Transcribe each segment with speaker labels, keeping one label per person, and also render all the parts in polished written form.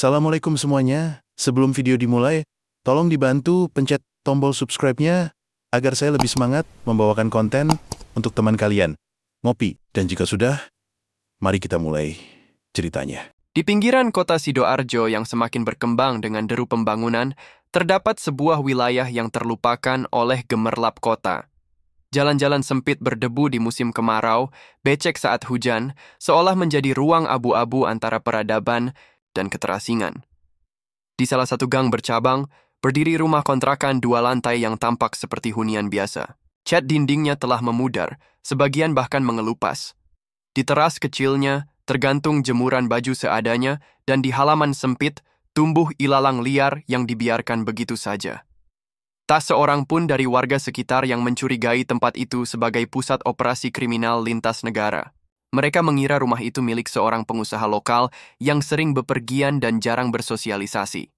Speaker 1: Assalamualaikum semuanya. Sebelum video dimulai, tolong dibantu pencet tombol subscribe-nya agar saya lebih semangat membawakan konten untuk teman kalian. Ngopi, dan jika sudah, mari kita mulai ceritanya.
Speaker 2: Di pinggiran kota Sidoarjo yang semakin berkembang dengan deru pembangunan, terdapat sebuah wilayah yang terlupakan oleh gemerlap kota. Jalan-jalan sempit berdebu di musim kemarau, becek saat hujan, seolah menjadi ruang abu-abu antara peradaban dan keterasingan. Di salah satu gang bercabang, berdiri rumah kontrakan 2 lantai yang tampak seperti hunian biasa. Cat dindingnya telah memudar, sebagian bahkan mengelupas. Di teras kecilnya, tergantung jemuran baju seadanya, dan di halaman sempit, tumbuh ilalang liar yang dibiarkan begitu saja. Tak seorang pun dari warga sekitar yang mencurigai tempat itu sebagai pusat operasi kriminal lintas negara. Mereka mengira rumah itu milik seorang pengusaha lokal yang sering bepergian dan jarang bersosialisasi.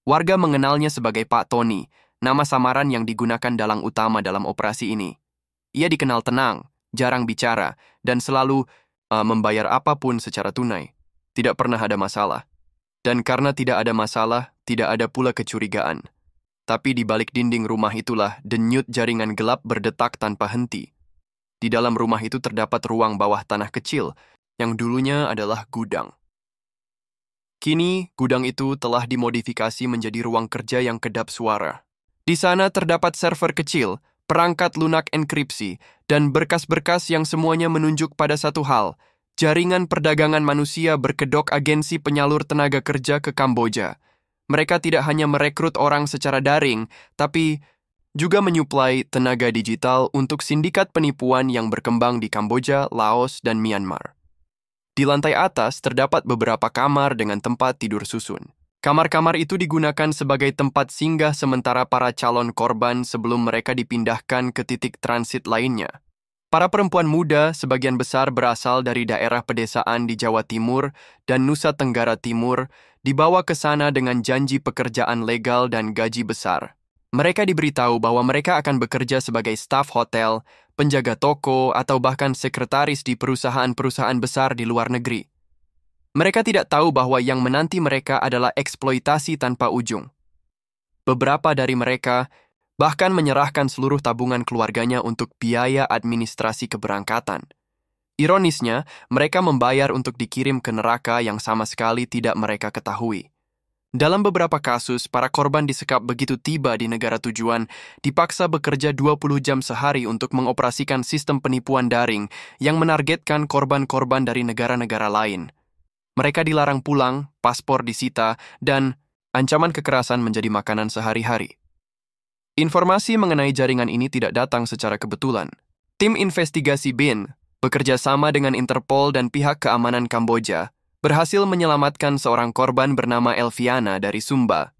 Speaker 2: Warga mengenalnya sebagai Pak Tony, nama samaran yang digunakan dalang utama dalam operasi ini. Ia dikenal tenang, jarang bicara, dan selalu membayar apapun secara tunai. Tidak pernah ada masalah. Dan karena tidak ada masalah, tidak ada pula kecurigaan. Tapi di balik dinding rumah itulah denyut jaringan gelap berdetak tanpa henti. Di dalam rumah itu terdapat ruang bawah tanah kecil yang dulunya adalah gudang. Kini, gudang itu telah dimodifikasi menjadi ruang kerja yang kedap suara. Di sana terdapat server kecil, perangkat lunak enkripsi, dan berkas-berkas yang semuanya menunjuk pada satu hal, jaringan perdagangan manusia berkedok agensi penyalur tenaga kerja ke Kamboja. Mereka tidak hanya merekrut orang secara daring, tapi juga menyuplai tenaga digital untuk sindikat penipuan yang berkembang di Kamboja, Laos, dan Myanmar. Di lantai atas terdapat beberapa kamar dengan tempat tidur susun. Kamar-kamar itu digunakan sebagai tempat singgah sementara para calon korban sebelum mereka dipindahkan ke titik transit lainnya. Para perempuan muda sebagian besar berasal dari daerah pedesaan di Jawa Timur dan Nusa Tenggara Timur, dibawa ke sana dengan janji pekerjaan legal dan gaji besar. Mereka diberitahu bahwa mereka akan bekerja sebagai staf hotel, penjaga toko, atau bahkan sekretaris di perusahaan-perusahaan besar di luar negeri. Mereka tidak tahu bahwa yang menanti mereka adalah eksploitasi tanpa ujung. Beberapa dari mereka bahkan menyerahkan seluruh tabungan keluarganya untuk biaya administrasi keberangkatan. Ironisnya, mereka membayar untuk dikirim ke neraka yang sama sekali tidak mereka ketahui. Dalam beberapa kasus, para korban disekap begitu tiba di negara tujuan, dipaksa bekerja 20 jam sehari untuk mengoperasikan sistem penipuan daring yang menargetkan korban-korban dari negara-negara lain. Mereka dilarang pulang, paspor disita, dan ancaman kekerasan menjadi makanan sehari-hari. Informasi mengenai jaringan ini tidak datang secara kebetulan. Tim investigasi BIN, bekerja sama dengan Interpol dan pihak keamanan Kamboja, berhasil menyelamatkan seorang korban bernama Elviana dari Sumba.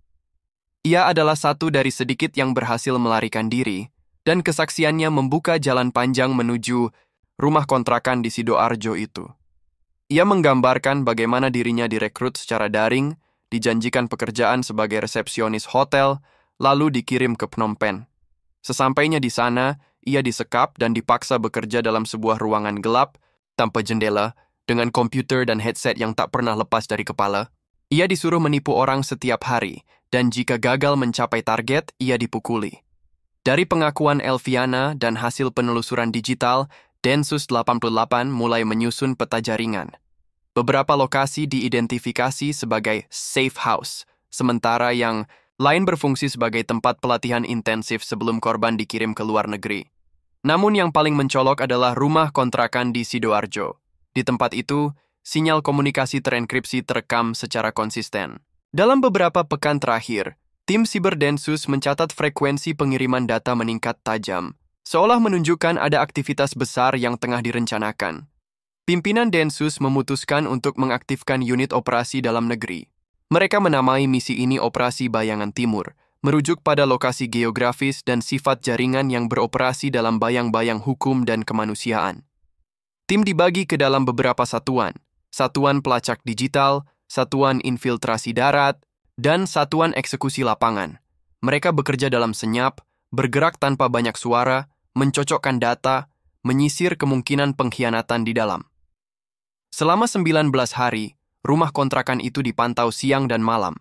Speaker 2: Ia adalah satu dari sedikit yang berhasil melarikan diri, dan kesaksiannya membuka jalan panjang menuju rumah kontrakan di Sidoarjo itu. Ia menggambarkan bagaimana dirinya direkrut secara daring, dijanjikan pekerjaan sebagai resepsionis hotel, lalu dikirim ke Phnom Penh. Sesampainya di sana, ia disekap dan dipaksa bekerja dalam sebuah ruangan gelap, tanpa jendela, dengan komputer dan headset yang tak pernah lepas dari kepala. Ia disuruh menipu orang setiap hari, dan jika gagal mencapai target, ia dipukuli. Dari pengakuan Elviana dan hasil penelusuran digital, Densus 88 mulai menyusun peta jaringan. Beberapa lokasi diidentifikasi sebagai safe house, sementara yang lain berfungsi sebagai tempat pelatihan intensif sebelum korban dikirim ke luar negeri. Namun yang paling mencolok adalah rumah kontrakan di Sidoarjo. Di tempat itu, sinyal komunikasi terenkripsi terekam secara konsisten. Dalam beberapa pekan terakhir, tim Siberdensus mencatat frekuensi pengiriman data meningkat tajam, seolah menunjukkan ada aktivitas besar yang tengah direncanakan. Pimpinan Densus memutuskan untuk mengaktifkan unit operasi dalam negeri. Mereka menamai misi ini Operasi Bayangan Timur, merujuk pada lokasi geografis dan sifat jaringan yang beroperasi dalam bayang-bayang hukum dan kemanusiaan. Tim dibagi ke dalam beberapa satuan, Satuan Pelacak Digital, Satuan Infiltrasi Darat, dan Satuan Eksekusi Lapangan. Mereka bekerja dalam senyap, bergerak tanpa banyak suara, mencocokkan data, menyisir kemungkinan pengkhianatan di dalam. Selama 19 hari, rumah kontrakan itu dipantau siang dan malam.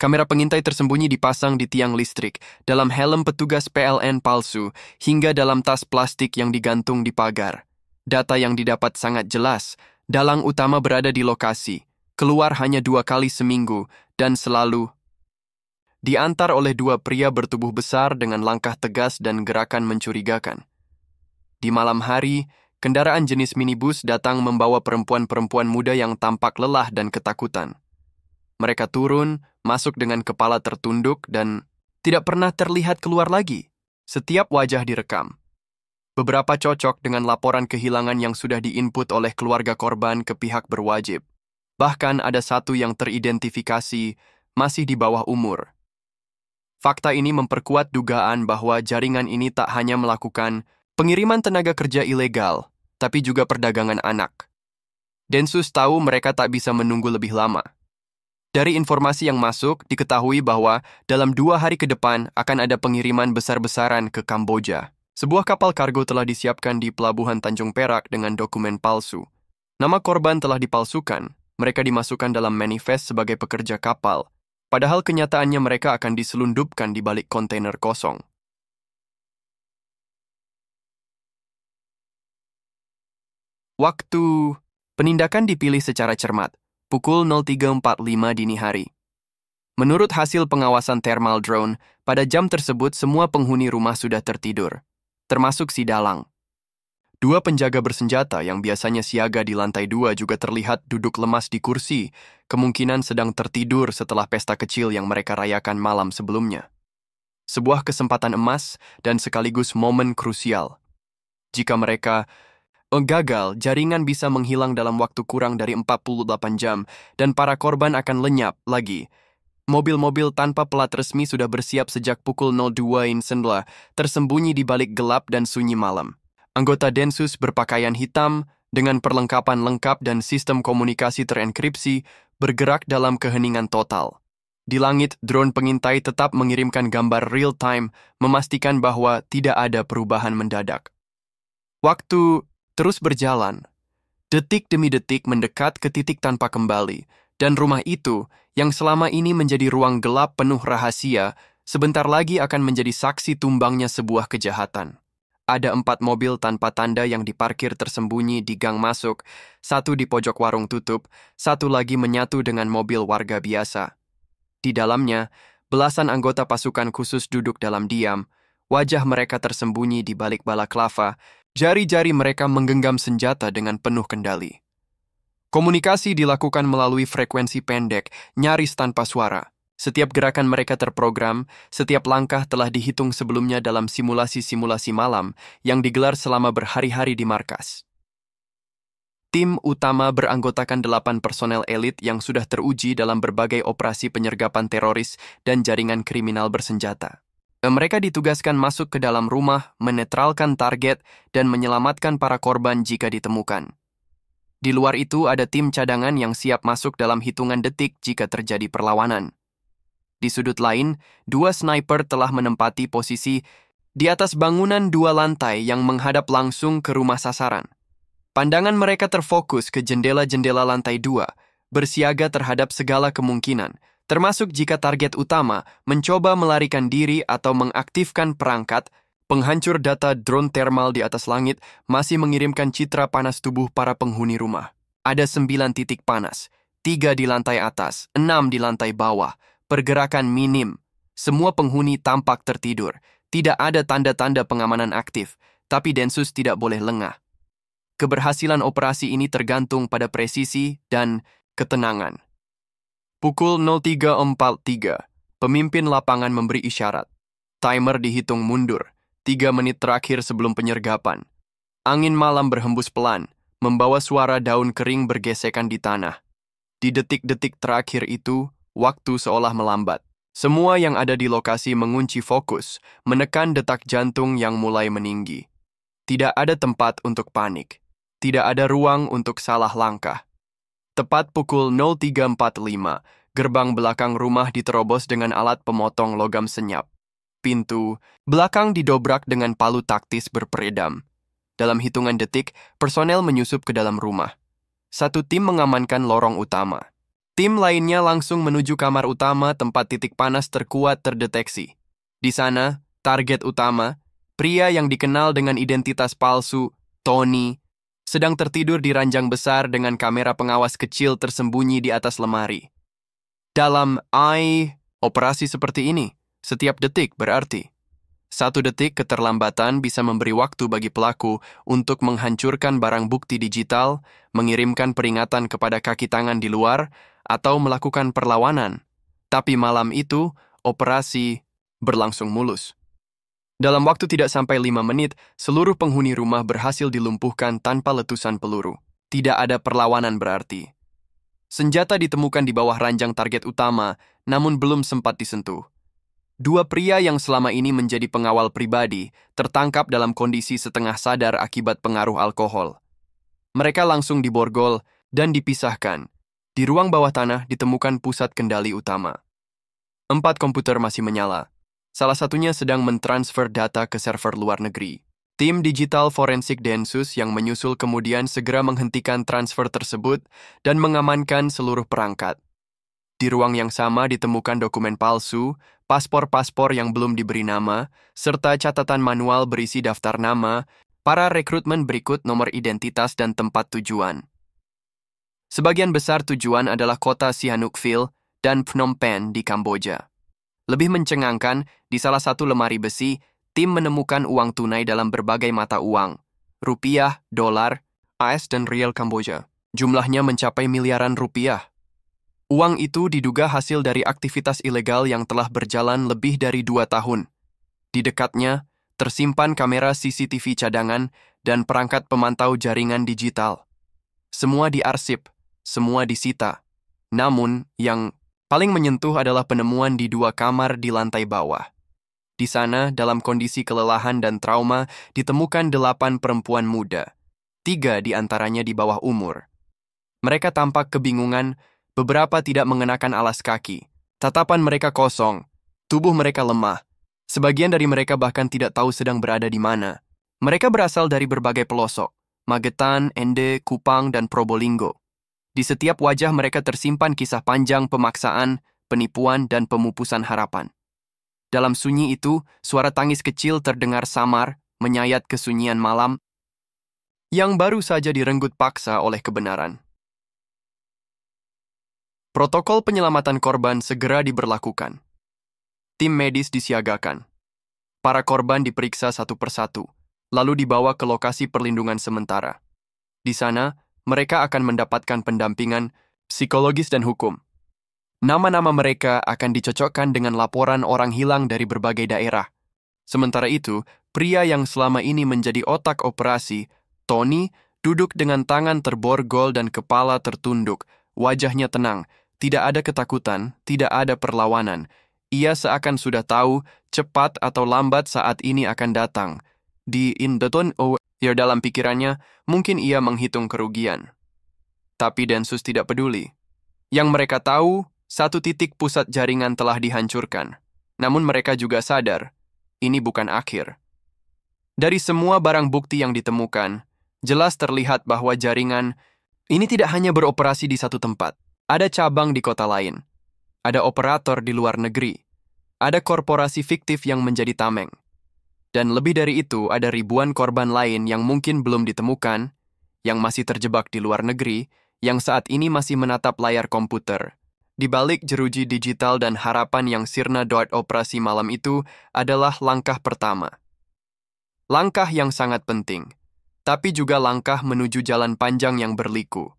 Speaker 2: Kamera pengintai tersembunyi dipasang di tiang listrik, dalam helm petugas PLN palsu, hingga dalam tas plastik yang digantung di pagar. Data yang didapat sangat jelas. Dalang utama berada di lokasi, keluar hanya 2 kali seminggu, dan selalu diantar oleh 2 pria bertubuh besar dengan langkah tegas dan gerakan mencurigakan. Di malam hari, kendaraan jenis minibus datang membawa perempuan-perempuan muda yang tampak lelah dan ketakutan. Mereka turun, masuk dengan kepala tertunduk dan tidak pernah terlihat keluar lagi. Setiap wajah direkam. Beberapa cocok dengan laporan kehilangan yang sudah diinput oleh keluarga korban ke pihak berwajib. Bahkan ada satu yang teridentifikasi masih di bawah umur. Fakta ini memperkuat dugaan bahwa jaringan ini tak hanya melakukan pengiriman tenaga kerja ilegal, tapi juga perdagangan anak. Densus tahu mereka tak bisa menunggu lebih lama. Dari informasi yang masuk, diketahui bahwa dalam 2 hari ke depan akan ada pengiriman besar-besaran ke Kamboja. Sebuah kapal kargo telah disiapkan di Pelabuhan Tanjung Perak dengan dokumen palsu. Nama korban telah dipalsukan, mereka dimasukkan dalam manifest sebagai pekerja kapal, padahal kenyataannya mereka akan diselundupkan di balik kontainer kosong. Waktu penindakan dipilih secara cermat, pukul 03.45 dini hari. Menurut hasil pengawasan thermal drone, pada jam tersebut semua penghuni rumah sudah tertidur, termasuk si dalang. 2 penjaga bersenjata yang biasanya siaga di lantai 2 juga terlihat duduk lemas di kursi, kemungkinan sedang tertidur setelah pesta kecil yang mereka rayakan malam sebelumnya. Sebuah kesempatan emas dan sekaligus momen krusial. Jika mereka gagal, jaringan bisa menghilang dalam waktu kurang dari 48 jam dan para korban akan lenyap lagi. Mobil-mobil tanpa plat resmi sudah bersiap sejak pukul 02.00 tersembunyi di balik gelap dan sunyi malam. Anggota Densus berpakaian hitam dengan perlengkapan lengkap dan sistem komunikasi terenkripsi bergerak dalam keheningan total. Di langit, drone pengintai tetap mengirimkan gambar real-time, memastikan bahwa tidak ada perubahan mendadak. Waktu terus berjalan. Detik demi detik mendekat ke titik tanpa kembali, dan rumah itu, yang selama ini menjadi ruang gelap penuh rahasia, sebentar lagi akan menjadi saksi tumbangnya sebuah kejahatan. Ada 4 mobil tanpa tanda yang diparkir tersembunyi di gang masuk, 1 di pojok warung tutup, 1 lagi menyatu dengan mobil warga biasa. Di dalamnya, belasan anggota pasukan khusus duduk dalam diam, wajah mereka tersembunyi di balik balaklava, jari-jari mereka menggenggam senjata dengan penuh kendali. Komunikasi dilakukan melalui frekuensi pendek, nyaris tanpa suara. Setiap gerakan mereka terprogram, setiap langkah telah dihitung sebelumnya dalam simulasi-simulasi malam yang digelar selama berhari-hari di markas. Tim utama beranggotakan 8 personel elit yang sudah teruji dalam berbagai operasi penyergapan teroris dan jaringan kriminal bersenjata. Mereka ditugaskan masuk ke dalam rumah, menetralkan target, dan menyelamatkan para korban jika ditemukan. Di luar itu ada tim cadangan yang siap masuk dalam hitungan detik jika terjadi perlawanan. Di sudut lain, 2 sniper telah menempati posisi di atas bangunan 2 lantai yang menghadap langsung ke rumah sasaran. Pandangan mereka terfokus ke jendela-jendela lantai 2, bersiaga terhadap segala kemungkinan, termasuk jika target utama mencoba melarikan diri atau mengaktifkan perangkat. Penghancur data drone thermal di atas langit masih mengirimkan citra panas tubuh para penghuni rumah. Ada 9 titik panas, 3 di lantai atas, 6 di lantai bawah, pergerakan minim. Semua penghuni tampak tertidur, tidak ada tanda-tanda pengamanan aktif, tapi Densus tidak boleh lengah. Keberhasilan operasi ini tergantung pada presisi dan ketenangan. Pukul 03.43, pemimpin lapangan memberi isyarat. Timer dihitung mundur. 3 menit terakhir sebelum penyergapan. Angin malam berhembus pelan, membawa suara daun kering bergesekan di tanah. Di detik-detik terakhir itu, waktu seolah melambat. Semua yang ada di lokasi mengunci fokus, menekan detak jantung yang mulai meninggi. Tidak ada tempat untuk panik. Tidak ada ruang untuk salah langkah. Tepat pukul 03.45, gerbang belakang rumah diterobos dengan alat pemotong logam senyap. Pintu belakang didobrak dengan palu taktis berperedam. Dalam hitungan detik, personel menyusup ke dalam rumah. 1 tim mengamankan lorong utama. Tim lainnya langsung menuju kamar utama tempat titik panas terkuat terdeteksi. Di sana, target utama, pria yang dikenal dengan identitas palsu, Tony, sedang tertidur di ranjang besar dengan kamera pengawas kecil tersembunyi di atas lemari. Dalam operasi seperti ini, setiap detik berarti. 1 detik keterlambatan bisa memberi waktu bagi pelaku untuk menghancurkan barang bukti digital, mengirimkan peringatan kepada kaki tangan di luar, atau melakukan perlawanan. Tapi malam itu, operasi berlangsung mulus. Dalam waktu tidak sampai 5 menit, seluruh penghuni rumah berhasil dilumpuhkan tanpa letusan peluru. Tidak ada perlawanan berarti. Senjata ditemukan di bawah ranjang target utama, namun belum sempat disentuh. 2 pria yang selama ini menjadi pengawal pribadi tertangkap dalam kondisi setengah sadar akibat pengaruh alkohol. Mereka langsung diborgol dan dipisahkan. Di ruang bawah tanah ditemukan pusat kendali utama. 4 komputer masih menyala. Salah satunya sedang mentransfer data ke server luar negeri. Tim digital forensik Densus yang menyusul kemudian segera menghentikan transfer tersebut dan mengamankan seluruh perangkat. Di ruang yang sama ditemukan dokumen palsu, paspor-paspor yang belum diberi nama, serta catatan manual berisi daftar nama, para rekrutmen berikut nomor identitas dan tempat tujuan. Sebagian besar tujuan adalah kota Sihanoukville dan Phnom Penh di Kamboja. Lebih mencengangkan, di salah satu lemari besi, tim menemukan uang tunai dalam berbagai mata uang, rupiah, dolar, AS dan riel Kamboja. Jumlahnya mencapai miliaran rupiah. Uang itu diduga hasil dari aktivitas ilegal yang telah berjalan lebih dari 2 tahun. Di dekatnya, tersimpan kamera CCTV cadangan dan perangkat pemantau jaringan digital. Semua diarsip, semua disita. Namun, yang paling menyentuh adalah penemuan di 2 kamar di lantai bawah. Di sana, dalam kondisi kelelahan dan trauma, ditemukan 8 perempuan muda. 3 di antaranya di bawah umur. Mereka tampak kebingungan, beberapa tidak mengenakan alas kaki. Tatapan mereka kosong, tubuh mereka lemah. Sebagian dari mereka bahkan tidak tahu sedang berada di mana. Mereka berasal dari berbagai pelosok, Magetan, Ende, Kupang, dan Probolinggo. Di setiap wajah mereka tersimpan kisah panjang pemaksaan, penipuan, dan pemupusan harapan. Dalam sunyi itu, suara tangis kecil terdengar samar, menyayat kesunyian malam, yang baru saja direnggut paksa oleh kebenaran. Protokol penyelamatan korban segera diberlakukan. Tim medis disiagakan. Para korban diperiksa satu persatu, lalu dibawa ke lokasi perlindungan sementara. Di sana, mereka akan mendapatkan pendampingan psikologis dan hukum. Nama-nama mereka akan dicocokkan dengan laporan orang hilang dari berbagai daerah. Sementara itu, pria yang selama ini menjadi otak operasi, Tony, duduk dengan tangan terborgol dan kepala tertunduk, wajahnya tenang, tidak ada ketakutan, tidak ada perlawanan. Ia seakan sudah tahu, cepat atau lambat saat ini akan datang. Di Indoton dalam pikirannya, mungkin ia menghitung kerugian. Tapi Densus tidak peduli. Yang mereka tahu, 1 titik pusat jaringan telah dihancurkan. Namun mereka juga sadar, ini bukan akhir. Dari semua barang bukti yang ditemukan, jelas terlihat bahwa jaringan ini tidak hanya beroperasi di satu tempat. Ada cabang di kota lain. Ada operator di luar negeri. Ada korporasi fiktif yang menjadi tameng. Dan lebih dari itu, ada ribuan korban lain yang mungkin belum ditemukan, yang masih terjebak di luar negeri, yang saat ini masih menatap layar komputer. Di balik jeruji digital dan harapan yang sirna doa operasi malam itu adalah langkah pertama. Langkah yang sangat penting, tapi juga langkah menuju jalan panjang yang berliku.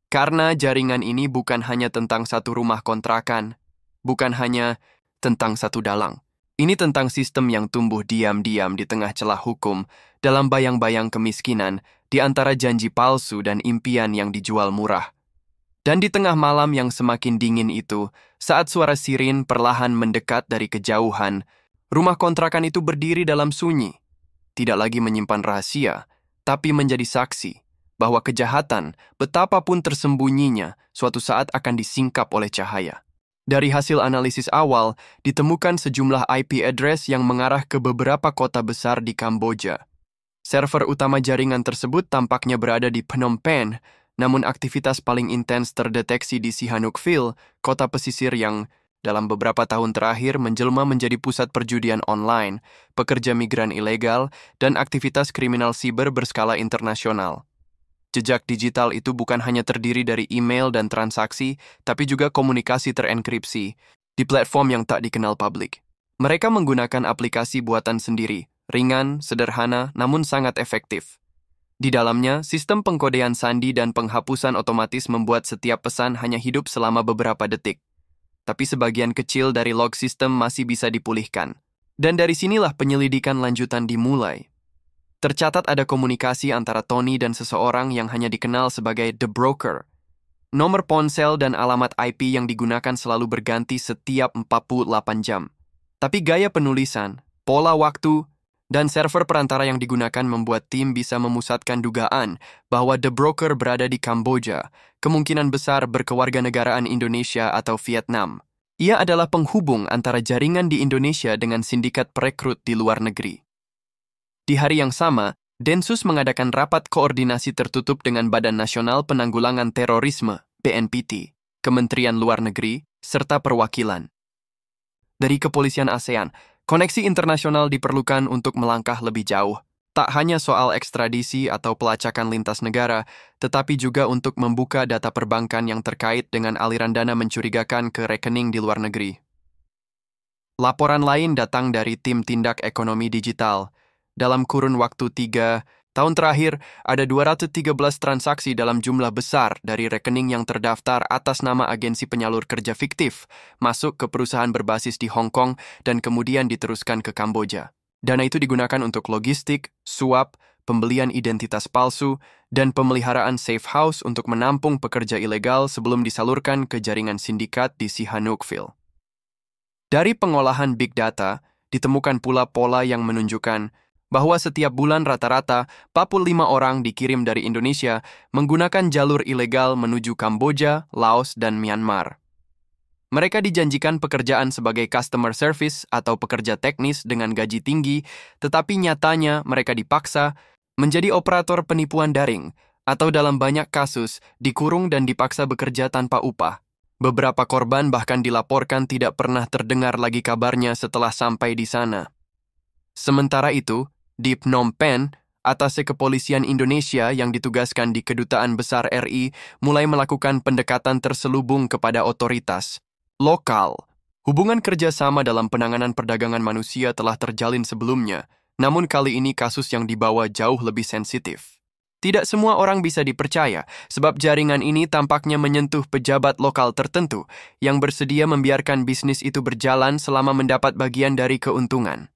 Speaker 2: Karena jaringan ini bukan hanya tentang satu rumah kontrakan, bukan hanya tentang satu dalang. Ini tentang sistem yang tumbuh diam-diam di tengah celah hukum, dalam bayang-bayang kemiskinan, di antara janji palsu dan impian yang dijual murah. Dan di tengah malam yang semakin dingin itu, saat suara sirin perlahan mendekat dari kejauhan, rumah kontrakan itu berdiri dalam sunyi. Tidak lagi menyimpan rahasia, tapi menjadi saksi bahwa kejahatan, betapapun tersembunyinya, suatu saat akan disingkap oleh cahaya. Dari hasil analisis awal, ditemukan sejumlah IP address yang mengarah ke beberapa kota besar di Kamboja. Server utama jaringan tersebut tampaknya berada di Phnom Penh, Namun aktivitas paling intens terdeteksi di Sihanoukville, kota pesisir yang dalam beberapa tahun terakhir menjelma menjadi pusat perjudian online, pekerja migran ilegal, dan aktivitas kriminal siber berskala internasional. Jejak digital itu bukan hanya terdiri dari email dan transaksi, tapi juga komunikasi terenkripsi di platform yang tak dikenal publik. Mereka menggunakan aplikasi buatan sendiri, ringan, sederhana, namun sangat efektif. Di dalamnya, sistem pengkodean sandi dan penghapusan otomatis membuat setiap pesan hanya hidup selama beberapa detik. Tapi sebagian kecil dari log sistem masih bisa dipulihkan. Dan dari sinilah penyelidikan lanjutan dimulai. Tercatat ada komunikasi antara Tony dan seseorang yang hanya dikenal sebagai The Broker. Nomor ponsel dan alamat IP yang digunakan selalu berganti setiap 48 jam. Tapi gaya penulisan, pola waktu, dan server perantara yang digunakan membuat tim bisa memusatkan dugaan bahwa The Broker berada di Kamboja, kemungkinan besar berkewarganegaraan Indonesia atau Vietnam. Ia adalah penghubung antara jaringan di Indonesia dengan sindikat perekrut di luar negeri. Di hari yang sama, Densus mengadakan rapat koordinasi tertutup dengan Badan Nasional Penanggulangan Terorisme, BNPT, Kementerian Luar Negeri, serta perwakilan dari Kepolisian ASEAN. Koneksi internasional diperlukan untuk melangkah lebih jauh, tak hanya soal ekstradisi atau pelacakan lintas negara, tetapi juga untuk membuka data perbankan yang terkait dengan aliran dana mencurigakan ke rekening di luar negeri. Laporan lain datang dari tim tindak ekonomi digital. Dalam kurun waktu 3 tahun terakhir, ada 213 transaksi dalam jumlah besar dari rekening yang terdaftar atas nama agensi penyalur kerja fiktif, masuk ke perusahaan berbasis di Hong Kong dan kemudian diteruskan ke Kamboja. Dana itu digunakan untuk logistik, suap, pembelian identitas palsu, dan pemeliharaan safe house untuk menampung pekerja ilegal sebelum disalurkan ke jaringan sindikat di Sihanoukville. Dari pengolahan big data, ditemukan pula pola yang menunjukkan bahwa setiap bulan rata-rata 45 orang dikirim dari Indonesia menggunakan jalur ilegal menuju Kamboja, Laos, dan Myanmar. Mereka dijanjikan pekerjaan sebagai customer service atau pekerja teknis dengan gaji tinggi, tetapi nyatanya mereka dipaksa menjadi operator penipuan daring atau dalam banyak kasus dikurung dan dipaksa bekerja tanpa upah. Beberapa korban bahkan dilaporkan tidak pernah terdengar lagi kabarnya setelah sampai di sana. Sementara itu, di Phnom Penh, atase kepolisian Indonesia yang ditugaskan di Kedutaan Besar RI mulai melakukan pendekatan terselubung kepada otoritas lokal. Hubungan kerjasama dalam penanganan perdagangan manusia telah terjalin sebelumnya, namun kali ini kasus yang dibawa jauh lebih sensitif. Tidak semua orang bisa dipercaya, sebab jaringan ini tampaknya menyentuh pejabat lokal tertentu yang bersedia membiarkan bisnis itu berjalan selama mendapat bagian dari keuntungan.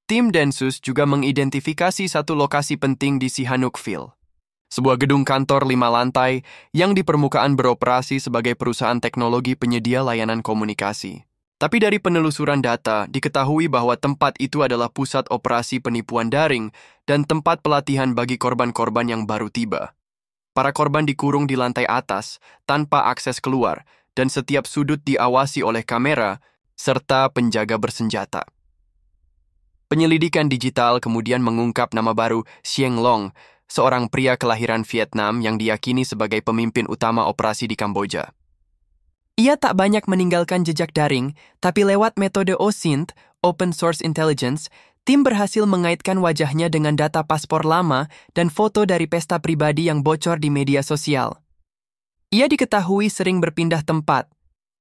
Speaker 2: Tim Densus juga mengidentifikasi satu lokasi penting di Sihanoukville. Sebuah gedung kantor 5 lantai yang di permukaan beroperasi sebagai perusahaan teknologi penyedia layanan komunikasi. Tapi dari penelusuran data, diketahui bahwa tempat itu adalah pusat operasi penipuan daring dan tempat pelatihan bagi korban-korban yang baru tiba. Para korban dikurung di lantai atas, tanpa akses keluar, dan setiap sudut diawasi oleh kamera, serta penjaga bersenjata. Penyelidikan digital kemudian mengungkap nama baru Xieng Long, seorang pria kelahiran Vietnam yang diyakini sebagai pemimpin utama operasi di Kamboja. Ia tak banyak meninggalkan jejak daring, tapi lewat metode OSINT, Open Source Intelligence, tim berhasil mengaitkan wajahnya dengan data paspor lama dan foto dari pesta pribadi yang bocor di media sosial. Ia diketahui sering berpindah tempat,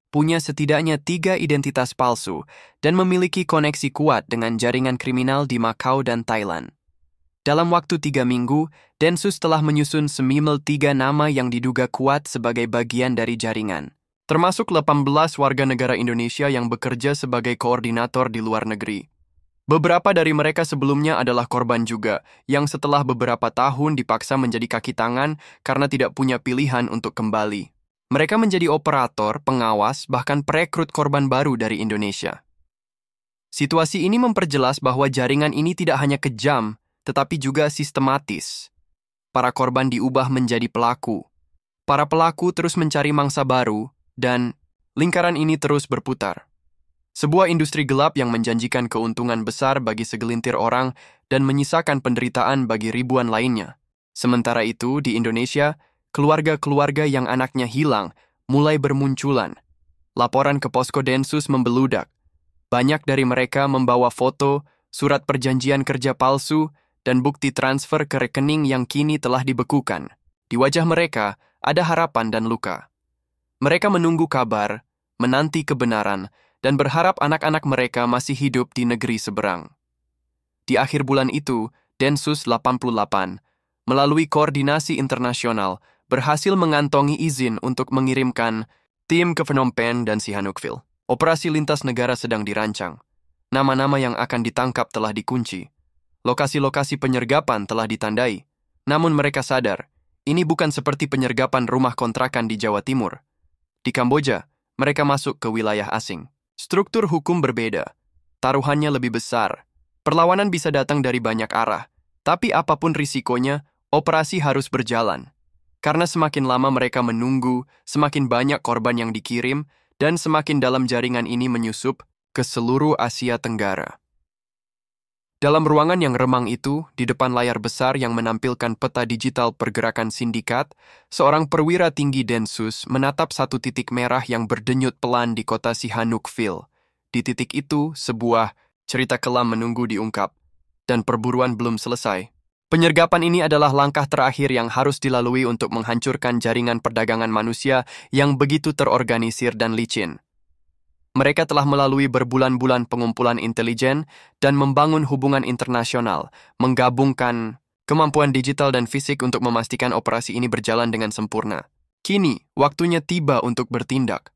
Speaker 2: punya setidaknya 3 identitas palsu, dan memiliki koneksi kuat dengan jaringan kriminal di Macau dan Thailand. Dalam waktu 3 minggu, Densus telah menyusun semimel 3 nama yang diduga kuat sebagai bagian dari jaringan, termasuk 18 warga negara Indonesia yang bekerja sebagai koordinator di luar negeri. Beberapa dari mereka sebelumnya adalah korban juga, yang setelah beberapa tahun dipaksa menjadi kaki tangan karena tidak punya pilihan untuk kembali. Mereka menjadi operator, pengawas, bahkan perekrut korban baru dari Indonesia. Situasi ini memperjelas bahwa jaringan ini tidak hanya kejam, tetapi juga sistematis. Para korban diubah menjadi pelaku. Para pelaku terus mencari mangsa baru, dan lingkaran ini terus berputar. Sebuah industri gelap yang menjanjikan keuntungan besar bagi segelintir orang dan menyisakan penderitaan bagi ribuan lainnya. Sementara itu, di Indonesia, keluarga-keluarga yang anaknya hilang mulai bermunculan. Laporan ke posko Densus membeludak. Banyak dari mereka membawa foto, surat perjanjian kerja palsu, dan bukti transfer ke rekening yang kini telah dibekukan. Di wajah mereka ada harapan dan luka. Mereka menunggu kabar, menanti kebenaran, dan berharap anak-anak mereka masih hidup di negeri seberang. Di akhir bulan itu, Densus 88, melalui koordinasi internasional, berhasil mengantongi izin untuk mengirimkan tim ke Phnom Penh dan Sihanoukville. Operasi lintas negara sedang dirancang. Nama-nama yang akan ditangkap telah dikunci. Lokasi-lokasi penyergapan telah ditandai. Namun mereka sadar, ini bukan seperti penyergapan rumah kontrakan di Jawa Timur. Di Kamboja, mereka masuk ke wilayah asing. Struktur hukum berbeda. Taruhannya lebih besar. Perlawanan bisa datang dari banyak arah. Tapi apapun risikonya, operasi harus berjalan. Karena semakin lama mereka menunggu, semakin banyak korban yang dikirim, dan semakin dalam jaringan ini menyusup ke seluruh Asia Tenggara. Dalam ruangan yang remang itu, di depan layar besar yang menampilkan peta digital pergerakan sindikat, seorang perwira tinggi Densus menatap satu titik merah yang berdenyut pelan di kota Sihanoukville. Di titik itu, sebuah cerita kelam menunggu diungkap, dan perburuan belum selesai. Penyergapan ini adalah langkah terakhir yang harus dilalui untuk menghancurkan jaringan perdagangan manusia yang begitu terorganisir dan licin. Mereka telah melalui berbulan-bulan pengumpulan intelijen dan membangun hubungan internasional, menggabungkan kemampuan digital dan fisik untuk memastikan operasi ini berjalan dengan sempurna. Kini, waktunya tiba untuk bertindak.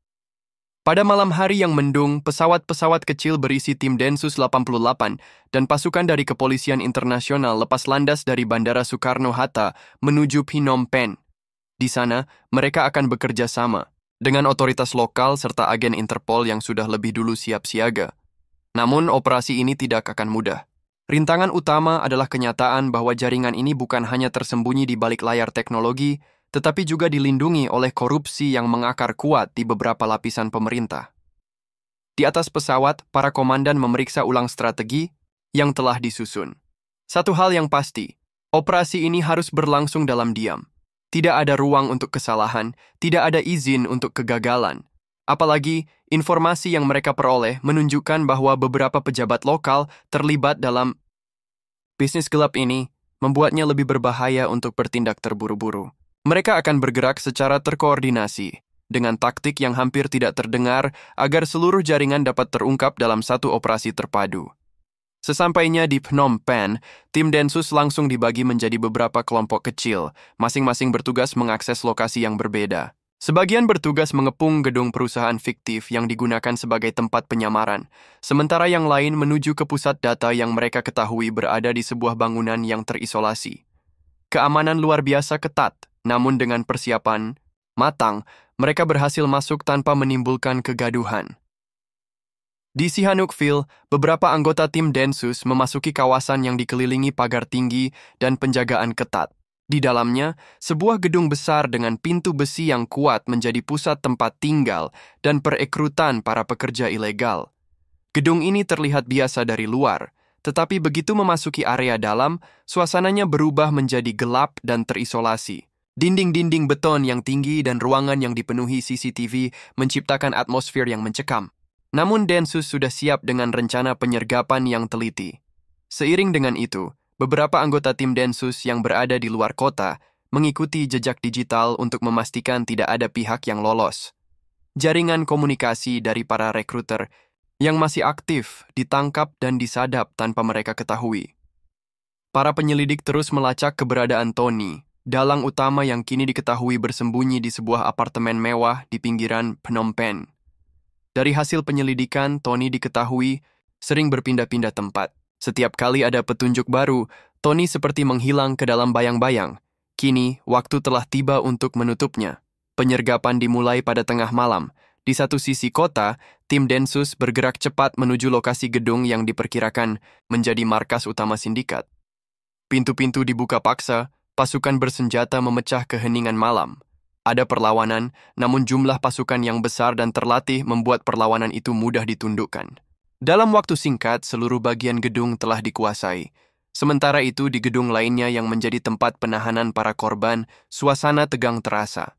Speaker 2: Pada malam hari yang mendung, pesawat-pesawat kecil berisi tim Densus 88 dan pasukan dari Kepolisian Internasional lepas landas dari Bandara Soekarno-Hatta menuju Phnom Penh. Di sana, mereka akan bekerja sama dengan otoritas lokal serta agen Interpol yang sudah lebih dulu siap siaga. Namun, operasi ini tidak akan mudah. Rintangan utama adalah kenyataan bahwa jaringan ini bukan hanya tersembunyi di balik layar teknologi, tetapi juga dilindungi oleh korupsi yang mengakar kuat di beberapa lapisan pemerintah. Di atas pesawat, para komandan memeriksa ulang strategi yang telah disusun. Satu hal yang pasti, operasi ini harus berlangsung dalam diam. Tidak ada ruang untuk kesalahan, tidak ada izin untuk kegagalan. Apalagi, informasi yang mereka peroleh menunjukkan bahwa beberapa pejabat lokal terlibat dalam bisnis gelap ini, membuatnya lebih berbahaya untuk bertindak terburu-buru. Mereka akan bergerak secara terkoordinasi, dengan taktik yang hampir tidak terdengar agar seluruh jaringan dapat terungkap dalam satu operasi terpadu. Sesampainya di Phnom Penh, tim Densus langsung dibagi menjadi beberapa kelompok kecil, masing-masing bertugas mengakses lokasi yang berbeda. Sebagian bertugas mengepung gedung perusahaan fiktif yang digunakan sebagai tempat penyamaran, sementara yang lain menuju ke pusat data yang mereka ketahui berada di sebuah bangunan yang terisolasi. Keamanan luar biasa ketat. Namun dengan persiapan matang, mereka berhasil masuk tanpa menimbulkan kegaduhan. Di Sihanoukville, beberapa anggota tim Densus memasuki kawasan yang dikelilingi pagar tinggi dan penjagaan ketat. Di dalamnya, sebuah gedung besar dengan pintu besi yang kuat menjadi pusat tempat tinggal dan perekrutan para pekerja ilegal. Gedung ini terlihat biasa dari luar, tetapi begitu memasuki area dalam, suasananya berubah menjadi gelap dan terisolasi. Dinding-dinding beton yang tinggi dan ruangan yang dipenuhi CCTV menciptakan atmosfer yang mencekam. Namun Densus sudah siap dengan rencana penyergapan yang teliti. Seiring dengan itu, beberapa anggota tim Densus yang berada di luar kota mengikuti jejak digital untuk memastikan tidak ada pihak yang lolos. Jaringan komunikasi dari para rekruter yang masih aktif ditangkap dan disadap tanpa mereka ketahui. Para penyelidik terus melacak keberadaan Tony, dalang utama yang kini diketahui bersembunyi di sebuah apartemen mewah di pinggiran Phnom Penh. Dari hasil penyelidikan, Tony diketahui sering berpindah-pindah tempat. Setiap kali ada petunjuk baru, Tony seperti menghilang ke dalam bayang-bayang. Kini, waktu telah tiba untuk menutupnya. Penyergapan dimulai pada tengah malam. Di satu sisi kota, tim Densus bergerak cepat menuju lokasi gedung yang diperkirakan menjadi markas utama sindikat. Pintu-pintu dibuka paksa, pasukan bersenjata memecah keheningan malam. Ada perlawanan, namun jumlah pasukan yang besar dan terlatih membuat perlawanan itu mudah ditundukkan. Dalam waktu singkat, seluruh bagian gedung telah dikuasai. Sementara itu, di gedung lainnya yang menjadi tempat penahanan para korban, suasana tegang terasa.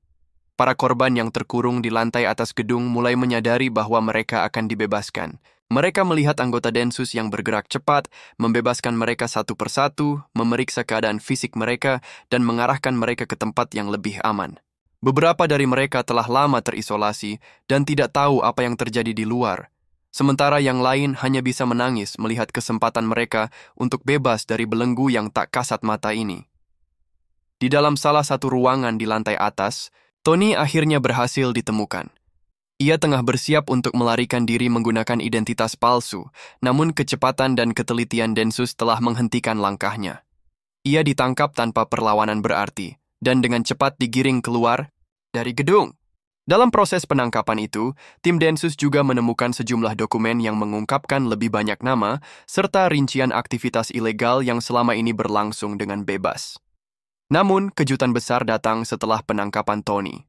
Speaker 2: Para korban yang terkurung di lantai atas gedung mulai menyadari bahwa mereka akan dibebaskan. Mereka melihat anggota Densus yang bergerak cepat, membebaskan mereka satu persatu, memeriksa keadaan fisik mereka, dan mengarahkan mereka ke tempat yang lebih aman. Beberapa dari mereka telah lama terisolasi dan tidak tahu apa yang terjadi di luar. Sementara yang lain hanya bisa menangis melihat kesempatan mereka untuk bebas dari belenggu yang tak kasat mata ini. Di dalam salah satu ruangan di lantai atas, Tony akhirnya berhasil ditemukan. Ia tengah bersiap untuk melarikan diri menggunakan identitas palsu, namun kecepatan dan ketelitian Densus telah menghentikan langkahnya. Ia ditangkap tanpa perlawanan berarti, dan dengan cepat digiring keluar dari gedung. Dalam proses penangkapan itu, tim Densus juga menemukan sejumlah dokumen yang mengungkapkan lebih banyak nama, serta rincian aktivitas ilegal yang selama ini berlangsung dengan bebas. Namun, kejutan besar datang setelah penangkapan Tony.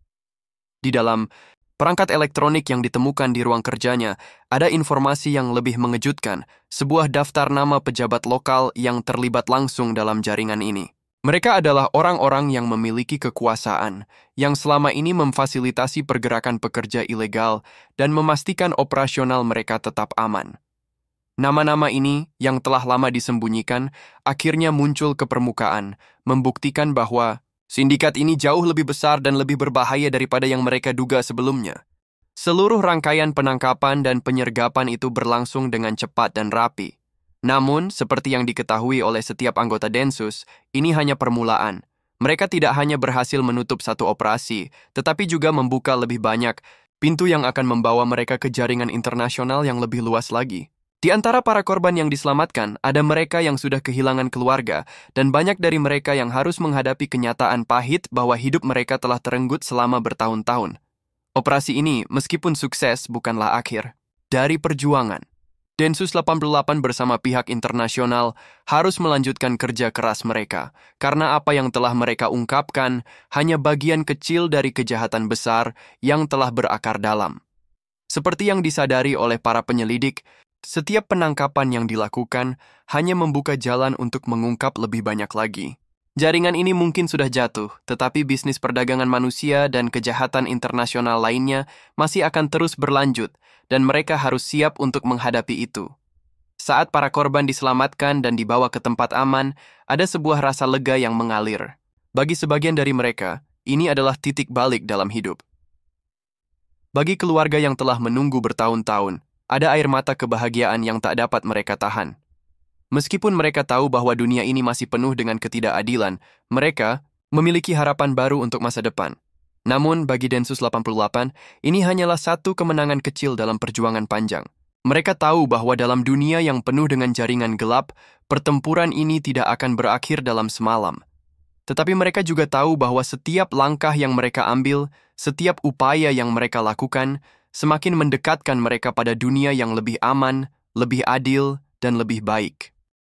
Speaker 2: Di dalam perangkat elektronik yang ditemukan di ruang kerjanya, ada informasi yang lebih mengejutkan, sebuah daftar nama pejabat lokal yang terlibat langsung dalam jaringan ini. Mereka adalah orang-orang yang memiliki kekuasaan, yang selama ini memfasilitasi pergerakan pekerja ilegal dan memastikan operasional mereka tetap aman. Nama-nama ini, yang telah lama disembunyikan, akhirnya muncul ke permukaan, membuktikan bahwa sindikat ini jauh lebih besar dan lebih berbahaya daripada yang mereka duga sebelumnya. Seluruh rangkaian penangkapan dan penyergapan itu berlangsung dengan cepat dan rapi. Namun, seperti yang diketahui oleh setiap anggota Densus, ini hanya permulaan. Mereka tidak hanya berhasil menutup satu operasi, tetapi juga membuka lebih banyak pintu yang akan membawa mereka ke jaringan internasional yang lebih luas lagi. Di antara para korban yang diselamatkan, ada mereka yang sudah kehilangan keluarga, dan banyak dari mereka yang harus menghadapi kenyataan pahit bahwa hidup mereka telah terenggut selama bertahun-tahun. Operasi ini, meskipun sukses, bukanlah akhir dari perjuangan. Densus 88 bersama pihak internasional harus melanjutkan kerja keras mereka, karena apa yang telah mereka ungkapkan hanya bagian kecil dari kejahatan besar yang telah berakar dalam. Seperti yang disadari oleh para penyelidik, setiap penangkapan yang dilakukan hanya membuka jalan untuk mengungkap lebih banyak lagi. Jaringan ini mungkin sudah jatuh, tetapi bisnis perdagangan manusia dan kejahatan internasional lainnya masih akan terus berlanjut, dan mereka harus siap untuk menghadapi itu. Saat para korban diselamatkan dan dibawa ke tempat aman, ada sebuah rasa lega yang mengalir. Bagi sebagian dari mereka, ini adalah titik balik dalam hidup. Bagi keluarga yang telah menunggu bertahun-tahun, ada air mata kebahagiaan yang tak dapat mereka tahan. Meskipun mereka tahu bahwa dunia ini masih penuh dengan ketidakadilan, mereka memiliki harapan baru untuk masa depan. Namun, bagi Densus 88, ini hanyalah satu kemenangan kecil dalam perjuangan panjang. Mereka tahu bahwa dalam dunia yang penuh dengan jaringan gelap, pertempuran ini tidak akan berakhir dalam semalam. Tetapi mereka juga tahu bahwa setiap langkah yang mereka ambil, setiap upaya yang mereka lakukan, semakin mendekatkan mereka pada dunia yang lebih aman, lebih adil, dan lebih baik.